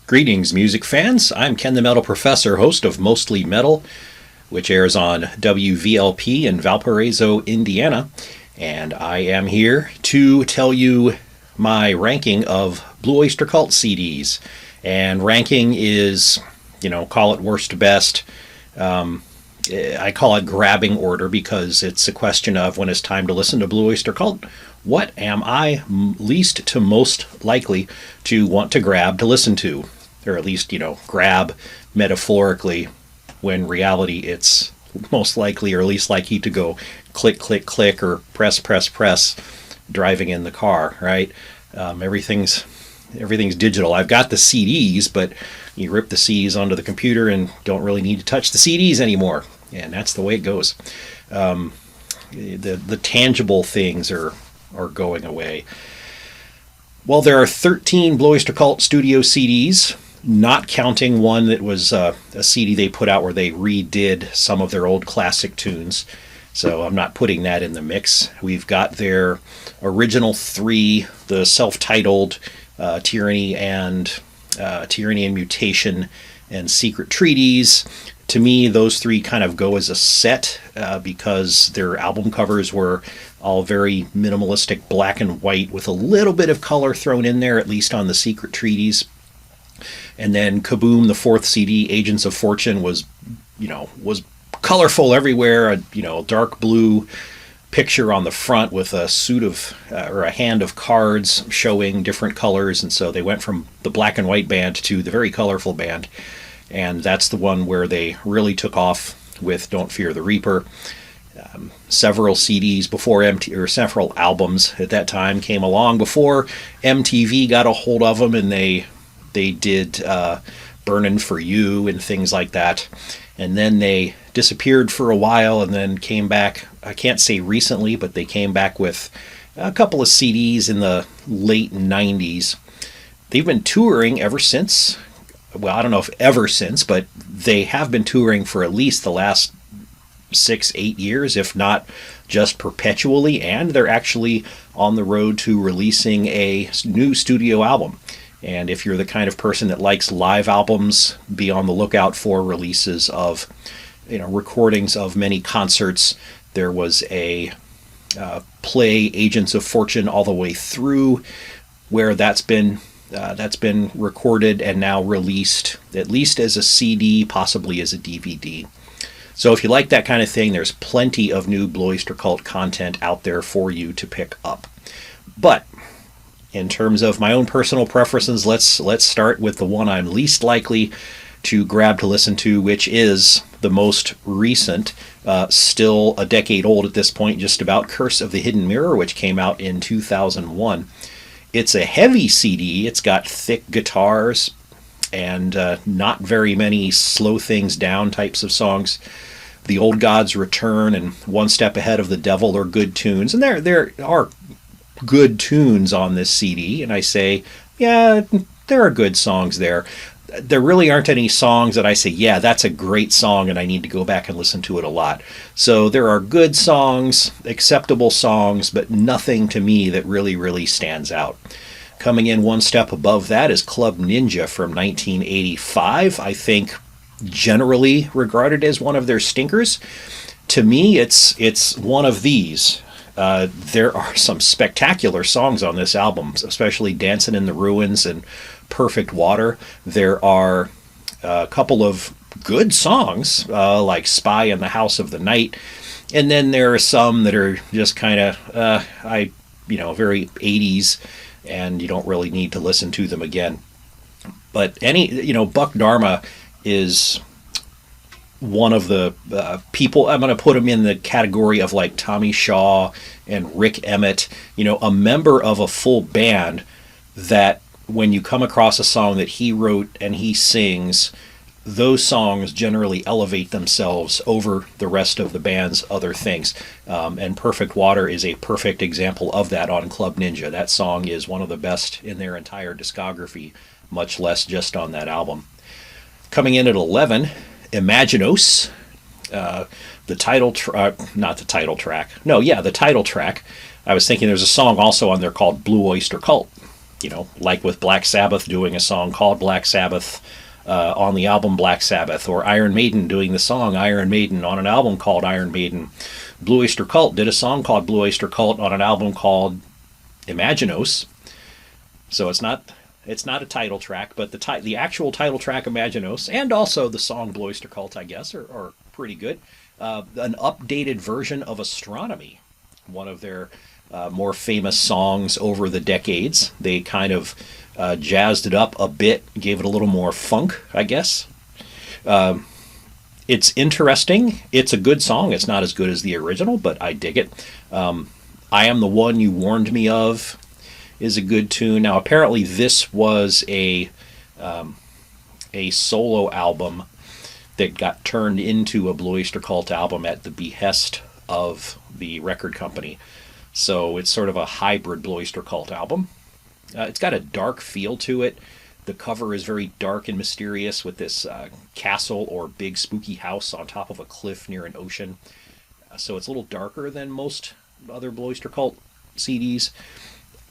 Greetings, music fans. I'm Ken the Metal Professor, host of Mostly Metal, which airs on WVLP in Valparaiso, Indiana. And I am here to tell you my ranking of Blue Oyster Cult CDs. And ranking is, call it worst to best. I call it grabbing order because it's a question of when it's time to listen to Blue Oyster Cult, what am I least to most likely to want to grab to listen to? Or at least, grab metaphorically, when reality it's most likely or least likely to go click, click, click, or press, press, press driving in the car, right? Everything's digital. I've got the CDs, but you rip the CDs onto the computer and don't really need to touch the CDs anymore. And that's the way it goes. The tangible things are going away. Well, there are 13 Blue Oyster Cult studio CDs, not counting one that was a CD they put out where they redid some of their old classic tunes. So I'm not putting that in the mix. We've got their original 3, the self-titled Tyranny and Mutation and Secret Treaties. To me, those 3 kind of go as a set because their album covers were all very minimalistic black and white with a little bit of color thrown in there, at least on the Secret Treaties. And then Kaboom, the 4th CD, Agents of Fortune, was colorful everywhere. A dark blue picture on the front with a suit of or a hand of cards showing different colors. And so they went from the black and white band to the very colorful band. And that's the one where they really took off with Don't Fear the Reaper. Several CDs before several albums at that time came along before MTV got a hold of them, and they did Burnin' For You and things like that. And then they disappeared for a while and then came back, I can't say recently, but they came back with a couple of CDs in the late 90s. They've been touring ever since. Well, I don't know if ever since, but they have been touring for at least the last 6-8 years, if not just perpetually, and they're actually on the road to releasing a new studio album. And if you're the kind of person that likes live albums, be on the lookout for releases of, recordings of many concerts. There was a play, Agents of Fortune, all the way through, where that's been recorded and now released, at least as a CD, possibly as a DVD. So if you like that kind of thing, there's plenty of new Blue Oyster Cult content out there for you to pick up. But in terms of my own personal preferences, let's start with the one I'm least likely to grab to listen to, which is the most recent, still a decade old at this point, just about, Curse of the Hidden Mirror, which came out in 2001. It's a heavy CD. It's got thick guitars and not very many slow things down types of songs. The Old Gods Return and One Step Ahead of the Devil are good tunes, and there are good tunes on this CD, and I say, yeah, there are good songs there. There really aren't any songs that I say, yeah, that's a great song and I need to go back and listen to it a lot. So there are good songs, acceptable songs, but nothing to me that really stands out. Coming in one step above that is Club Ninja from 1985. I think generally regarded as one of their stinkers. To me, it's one of these. There are some spectacular songs on this album, especially Dancing in the Ruins and Perfect Water. There are a couple of good songs, like Spy in the House of the Night. And then there are some that are just kind of, very 80s, and you don't really need to listen to them again. But Buck Dharma is one of the people, I'm going to put him in the category of like Tommy Shaw and Rick Emmett, a member of a full band that when you come across a song that he wrote and he sings, those songs generally elevate themselves over the rest of the band's other things. And Perfect Water is a perfect example of that on Club Ninja. That song is one of the best in their entire discography, much less just on that album. Coming in at 11, Imaginos, the title track. I was thinking there's a song also on there called Blue Oyster Cult. like with Black Sabbath doing a song called Black Sabbath on the album Black Sabbath, or Iron Maiden doing the song Iron Maiden on an album called Iron Maiden. Blue Oyster Cult did a song called Blue Oyster Cult on an album called Imaginos. So it's not a title track, but the actual title track Imaginos, and also the song Blue Oyster Cult, I guess, are pretty good. An updated version of Astronomy, one of their more famous songs over the decades. They kind of jazzed it up a bit, gave it a little more funk, I guess. It's interesting. It's a good song. It's not as good as the original, but I dig it. I Am the One You Warned Me Of is a good tune. Now, apparently this was a solo album that got turned into a Blue Oyster Cult album at the behest of the record company. So it's sort of a hybrid Blue Oyster Cult album. It's got a dark feel to it. The cover is very dark and mysterious with this castle or big spooky house on top of a cliff near an ocean. So it's a little darker than most other Blue Oyster Cult CDs.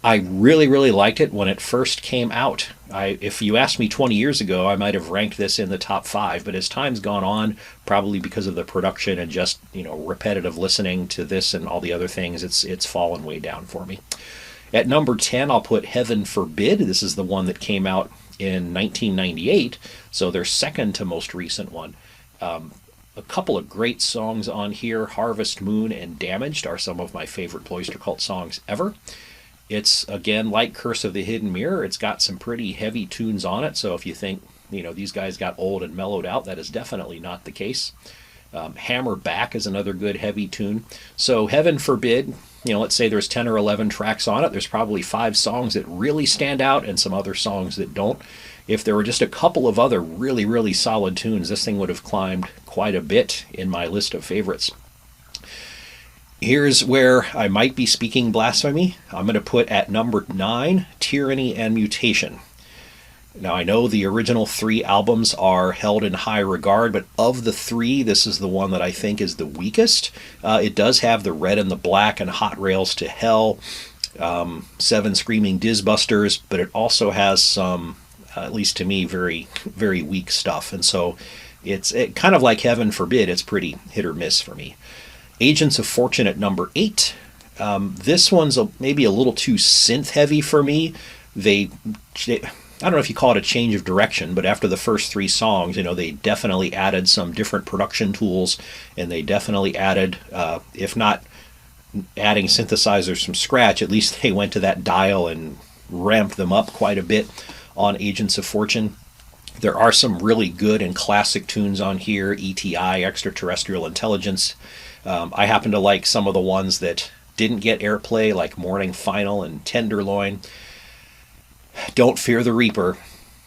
I really, really liked it when it first came out. If you asked me 20 years ago, I might have ranked this in the top 5. But as time's gone on, probably because of the production and just repetitive listening to this and all the other things, it's fallen way down for me. At number 10, I'll put Heaven Forbid. This is the one that came out in 1998, so their second to most recent one. A couple of great songs on here. Harvest Moon and Damaged are some of my favorite Blue Oyster Cult songs ever. It's, again, like Curse of the Hidden Mirror. It's got some pretty heavy tunes on it, so if you think, these guys got old and mellowed out, that is definitely not the case. Hammer Back is another good heavy tune. So Heaven Forbid, let's say there's 10 or 11 tracks on it. There's probably 5 songs that really stand out and some other songs that don't. If there were just a couple of other really, really solid tunes, this thing would have climbed quite a bit in my list of favorites. Here's where I might be speaking blasphemy. I'm going to put at number 9, Tyranny and Mutation. Now, I know the original 3 albums are held in high regard, but of the 3, this is the one that I think is the weakest. It does have the Red and the Black and Hot Rails to Hell, 7 Screaming Dizbusters, but it also has some, at least to me, very, very weak stuff. And so it's kind of like Heaven Forbid. It's pretty hit or miss for me. Agents of Fortune at number 8. This one's maybe a little too synth heavy for me. I don't know if you call it a change of direction, but after the first 3 songs, they definitely added some different production tools, and they definitely added, if not adding synthesizers from scratch, at least they went to that dial and ramped them up quite a bit on Agents of Fortune. There are some really good and classic tunes on here, ETI, Extraterrestrial Intelligence. I happen to like some of the ones that didn't get airplay, like Morning Final and Tenderloin. Don't Fear the Reaper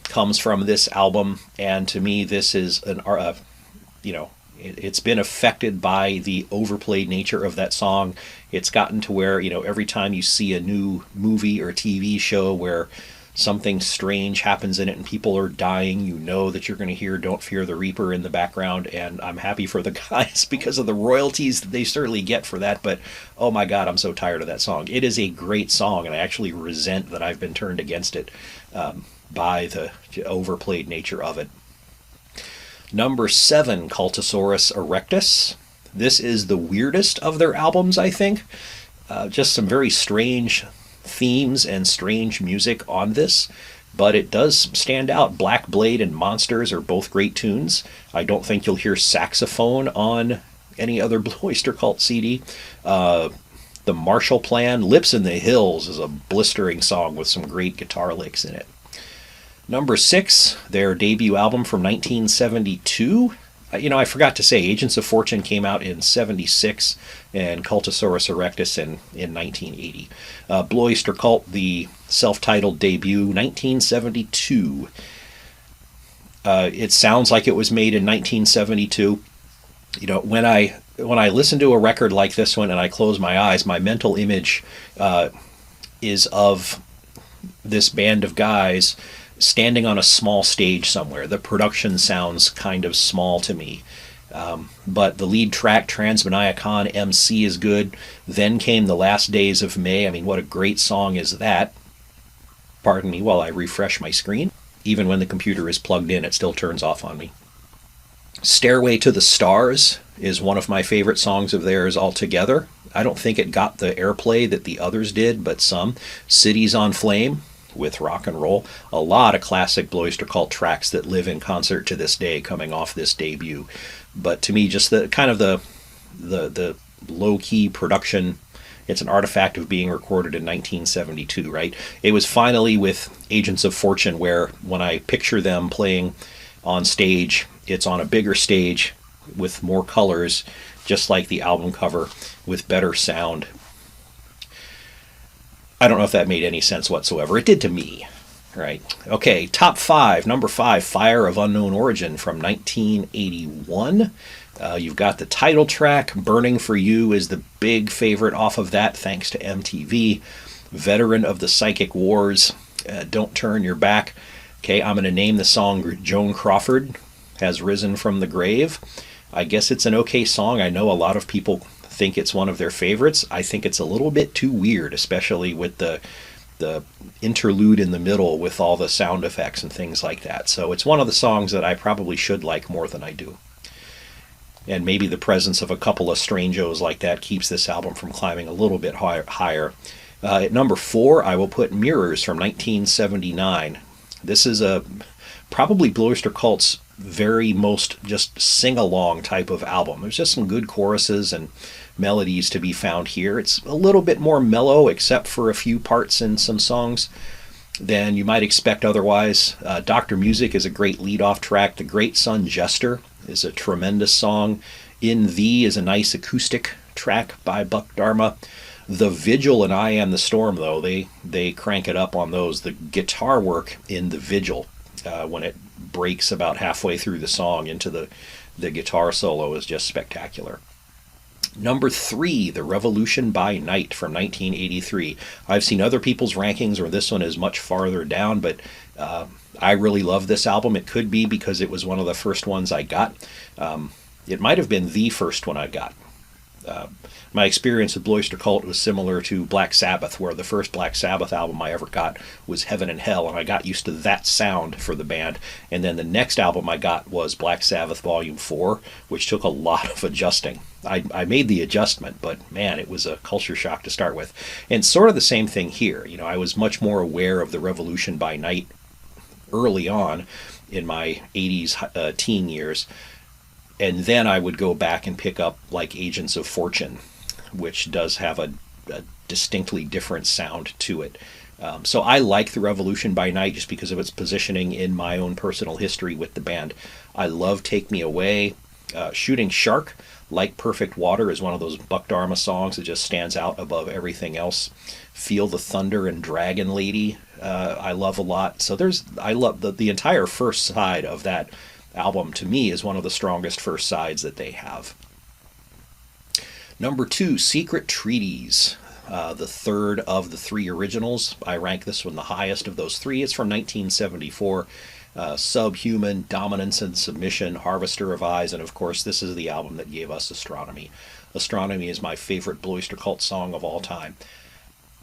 comes from this album, and to me this is it's been affected by the overplayed nature of that song. It's gotten to where, every time you see a new movie or TV show where something strange happens in it and people are dying, that you're going to hear Don't Fear the Reaper in the background, and I'm happy for the guys because of the royalties that they certainly get for that, but oh my god, I'm so tired of that song. It is a great song, and I actually resent that I've been turned against it by the overplayed nature of it. Number 7, Cultosaurus Erectus. This is the weirdest of their albums, I think. Just some very strange themes and strange music on this, but it does stand out. Black Blade and Monsters are both great tunes. I don't think you'll hear saxophone on any other Blue Oyster Cult CD. The Marshall Plan, Lips in the Hills, is a blistering song with some great guitar licks in it. Number 6, their debut album from 1972. I forgot to say, Agents of Fortune came out in 76 and Cultosaurus Erectus in 1980. Blue Oyster Cult, the self-titled debut, 1972. It sounds like it was made in 1972. When I listen to a record like this one and I close my eyes, my mental image is of this band of guys standing on a small stage somewhere. The production sounds kind of small to me. But the lead track, Transmaniacon MC, is good. Then came The Last Days of May. I mean, what a great song is that. Pardon me while I refresh my screen. Even when the computer is plugged in, it still turns off on me. Stairway to the Stars is one of my favorite songs of theirs altogether. I don't think it got the airplay that the others did, but some. Cities on Flame with Rock and Roll. A lot of classic Blue Oyster Cult tracks that live in concert to this day coming off this debut. But to me, just the kind of the low-key production, it's an artifact of being recorded in 1972, right? It was finally with Agents of Fortune where when I picture them playing on stage, it's on a bigger stage with more colors, just like the album cover, with better sound. I don't know if that made any sense whatsoever. It did to me, right? Okay, top 5. Number 5, Fire of Unknown Origin from 1981. You've got the title track. Burning for You is the big favorite off of that, thanks to MTV. Veteran of the Psychic Wars, Don't Turn Your Back. Okay, I'm going to name the song Joan Crawford Has Risen from the Grave. I guess it's an okay song. I know a lot of people think it's one of their favorites. I think it's a little bit too weird, especially with the interlude in the middle with all the sound effects and things like that. So it's one of the songs that I probably should like more than I do. And maybe the presence of a couple of Strangeos like that keeps this album from climbing a little bit higher. At number 4, I will put Mirrors from 1979. This is probably Blue Oyster Cult's very most just sing-along type of album. There's just some good choruses and melodies to be found here. It's a little bit more mellow, except for a few parts in some songs, than you might expect otherwise. Dr. Music is a great lead-off track. The Great Sun Jester is a tremendous song. In Thee is a nice acoustic track by Buck Dharma. The Vigil and I Am the Storm, though, they crank it up on those. The guitar work in The Vigil, when it breaks about halfway through the song into the guitar solo, is just spectacular. Number 3, The Revolution by Night from 1983. I've seen other people's rankings where this one is much farther down, but I really love this album. It could be because it was one of the first ones I got. It might have been the first one I got. My experience with Blue Oyster Cult was similar to Black Sabbath, where the first Black Sabbath album I ever got was Heaven and Hell, and I got used to that sound for the band. And then the next album I got was Black Sabbath Volume 4, which took a lot of adjusting. I made the adjustment, but man, it was a culture shock to start with. And sort of the same thing here. You know, I was much more aware of the Revolution by Night early on in my 80s teen years. And then I would go back and pick up like Agents of Fortune, which does have a distinctly different sound to it. So I like The Revolution by Night just because of its positioning in my own personal history with the band. I love Take Me Away. Shooting Shark, Like Perfect Water, is one of those Buck Dharma songs that just stands out above everything else. Feel the Thunder and Dragon Lady, I love a lot. So I love the entire first side of that album. To me, is one of the strongest first sides that they have. Number 2, Secret Treaties, the third of the 3 originals. I rank this one the highest of those 3. It's from 1974. Subhuman, Dominance and Submission, Harvester of Eyes, and of course this is the album that gave us Astronomy. Astronomy is my favorite Blue Oyster Cult song of all time.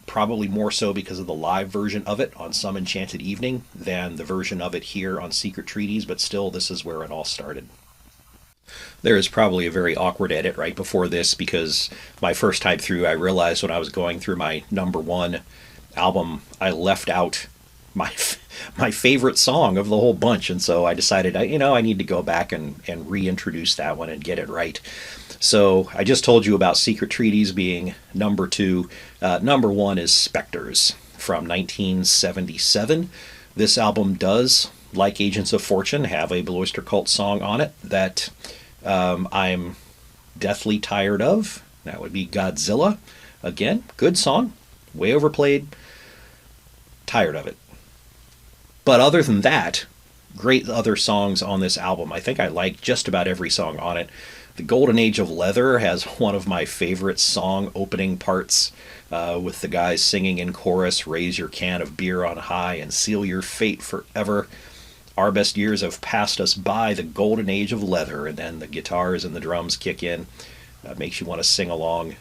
Probably more so because of the live version of it on Some Enchanted Evening than the version of it here on Secret Treaties, but still, this is where it all started. There is probably a very awkward edit right before this, because my first time through, I realized when I was going through my number 1 album, I left out my favorite song of the whole bunch, and so I decided I need to go back and reintroduce that one and get it right. So I just told you about Secret Treaties being number 2. Number 1 is Spectres from 1977. This album does, like Agents of Fortune, have a Blue Oyster Cult song on it that I'm deathly tired of. That would be Godzilla. Again, good song, way overplayed, tired of it. But other than that, great other songs on this album. I think I like just about every song on it. The Golden Age of Leather has one of my favorite song opening parts, with the guys singing in chorus, "Raise your can of beer on high and seal your fate forever. Our best years have passed us by, the golden age of leather," and then the guitars and the drums kick in. Makes you want to sing along.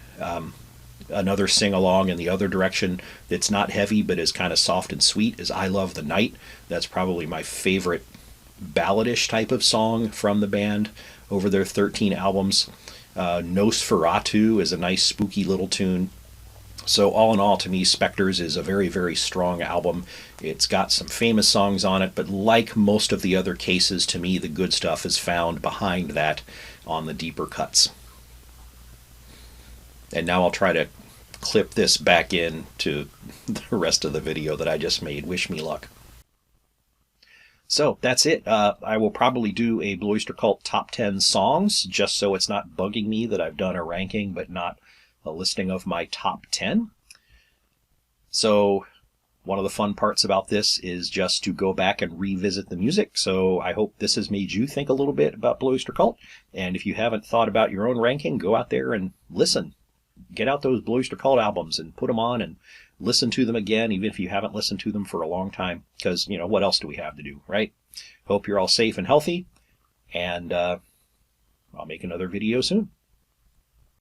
Another sing-along in the other direction that's not heavy but is kind of soft and sweet is I Love the Night. That's probably my favorite balladish type of song from the band over their 13 albums. Nosferatu is a nice spooky little tune. So all in all, to me, Spectres is a very, very strong album. It's got some famous songs on it, but like most of the other cases, to me, the good stuff is found behind that on the deeper cuts. And now I'll try to clip this back in to the rest of the video that I just made. Wish me luck. So that's it. I will probably do a Blue Oyster Cult top 10 songs, just so it's not bugging me that I've done a ranking but not a listing of my top 10. So one of the fun parts about this is just to go back and revisit the music. So I hope this has made you think a little bit about Blue Oyster Cult. And if you haven't thought about your own ranking, go out there and listen. Get out those Blue Oyster Cult albums and put them on and listen to them again, even if you haven't listened to them for a long time. Because, you know, what else do we have to do, right? Hope you're all safe and healthy. And I'll make another video soon.